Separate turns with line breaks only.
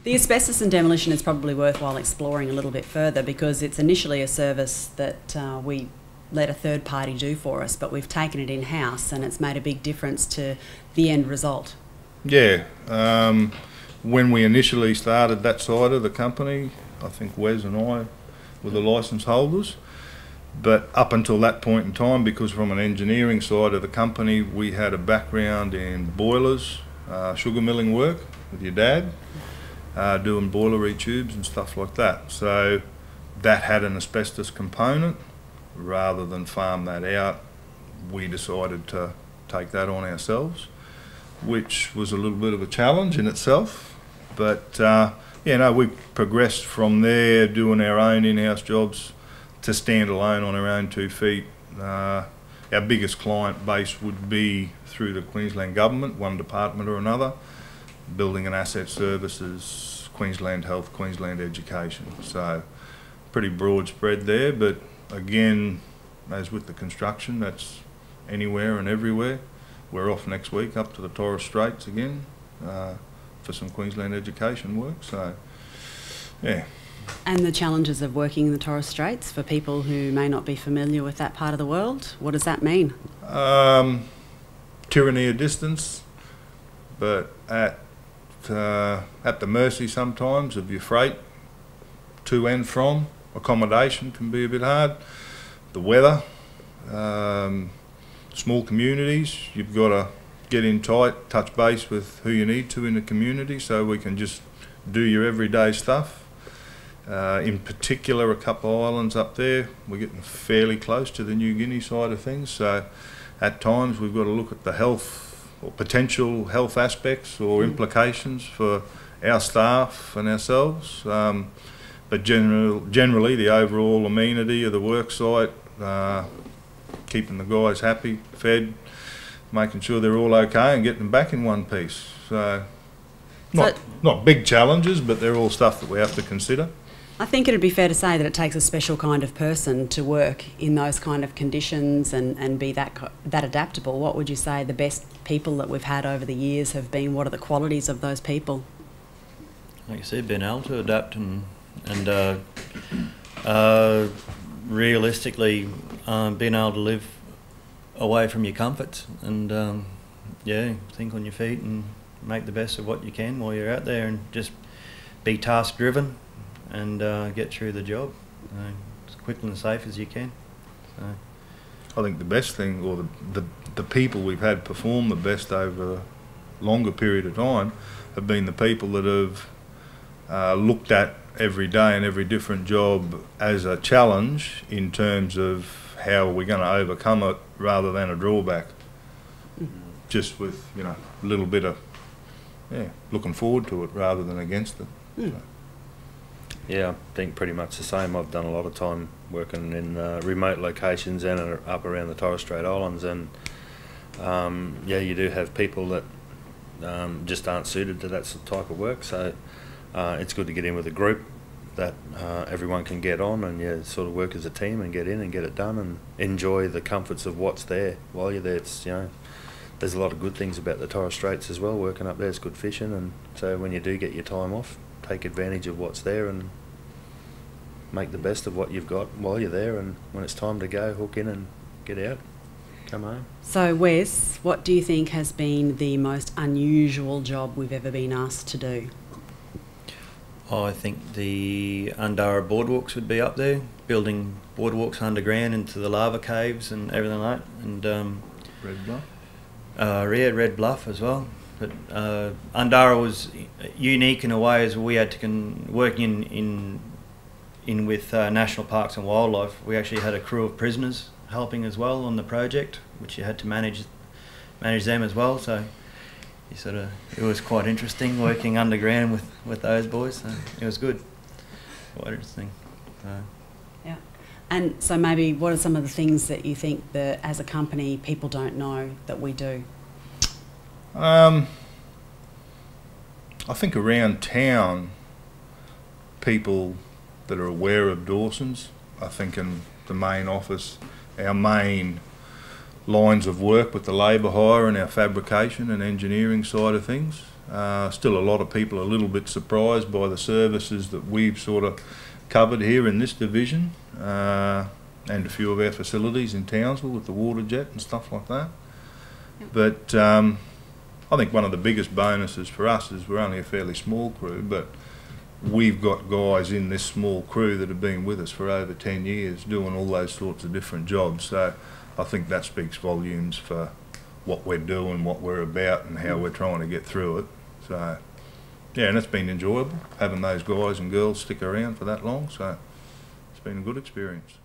The asbestos and demolition is probably worthwhile exploring a little bit further, because it's initially a service that we let a third party do for us, but we've taken it in-house and it's made a big difference to the end result.
Yeah, when we initially started that side of the company, I think Wes and I were the licence holders, but up until that point in time, because from an engineering side of the company we had a background in boilers, sugar milling work with your dad, doing boiler retubes and stuff like that. So that had an asbestos component. Rather than farm that out, we decided to take that on ourselves, which was a little bit of a challenge in itself. But we progressed from there, doing our own in-house jobs, to stand alone on our own 2 feet. Our biggest client base would be through the Queensland government, one department or another, building and asset services, Queensland Health, Queensland Education. So pretty broad spread there, but again, as with the construction, that's anywhere and everywhere. We're off next week up to the Torres Straits again for some Queensland education work. So, yeah.
And the challenges of working in the Torres Straits, for people who may not be familiar with that part of the world, what does that mean?
Tyranny of distance, but at the mercy sometimes of your freight to and from. Accommodation can be a bit hard. The weather, small communities, you've got to get in tight, touch base with who you need to in the community so we can just do your everyday stuff. In particular, a couple of islands up there, we're getting fairly close to the New Guinea side of things, so at times we've got to look at the health or potential health aspects or implications for our staff and ourselves. But generally, the overall amenity of the work site, keeping the guys happy, fed, making sure they're all okay and getting them back in one piece. So, not big challenges, but they're all stuff that we have to consider.
I think it'd be fair to say that it takes a special kind of person to work in those kind of conditions and be that adaptable. What would you say the best people that we've had over the years have been? What are the qualities of those people?
Like you said, being able to adapt and realistically being able to live away from your comforts and think on your feet and make the best of what you can while you're out there, and just be task driven and get through the job as quickly and safe as you can.
I think the best thing, or the people we've had perform the best over a longer period of time, have been the people that have looked at every day and every different job as a challenge in terms of how we're going to overcome it rather than a drawback. Just with, a little bit of looking forward to it rather than against it. So.
Yeah, I think pretty much the same. I've done a lot of time working in remote locations and up around the Torres Strait Islands, and you do have people that just aren't suited to that type of work, so it's good to get in with a group that everyone can get on and sort of work as a team and get in and get it done and enjoy the comforts of what's there while you're there. It's, there's a lot of good things about the Torres Straits as well. Working up there is good fishing, and so when you do get your time off, take advantage of what's there and make the best of what you've got while you're there, and when it's time to go, hook in and get out, come home.
So Wes, what do you think has been the most unusual job we've ever been asked to do?
I think the Undara boardwalks would be up there, building boardwalks underground into the lava caves and everything like that, and
Red Bluff?
Red Bluff as well. But Undara was unique in a way as we had to work in with National Parks and Wildlife. We actually had a crew of prisoners helping as well on the project, which you had to manage them as well. So it was quite interesting working underground with those boys. So it was good, quite interesting.
Yeah. And so maybe what are some of the things that you think that as a company people don't know that we do?
I think around town, people that are aware of Dawsons, I think in the main office, our main lines of work with the labour hire and our fabrication and engineering side of things, Still a lot of people are a little bit surprised by the services that we've sort of covered here in this division, and a few of our facilities in Townsville with the water jet and stuff like that. But I think one of the biggest bonuses for us is we're only a fairly small crew, but we've got guys in this small crew that have been with us for over 10 years doing all those sorts of different jobs. So I think that speaks volumes for what we're doing, what we're about and how we're trying to get through it. So yeah, and it's been enjoyable having those guys and girls stick around for that long, so it's been a good experience.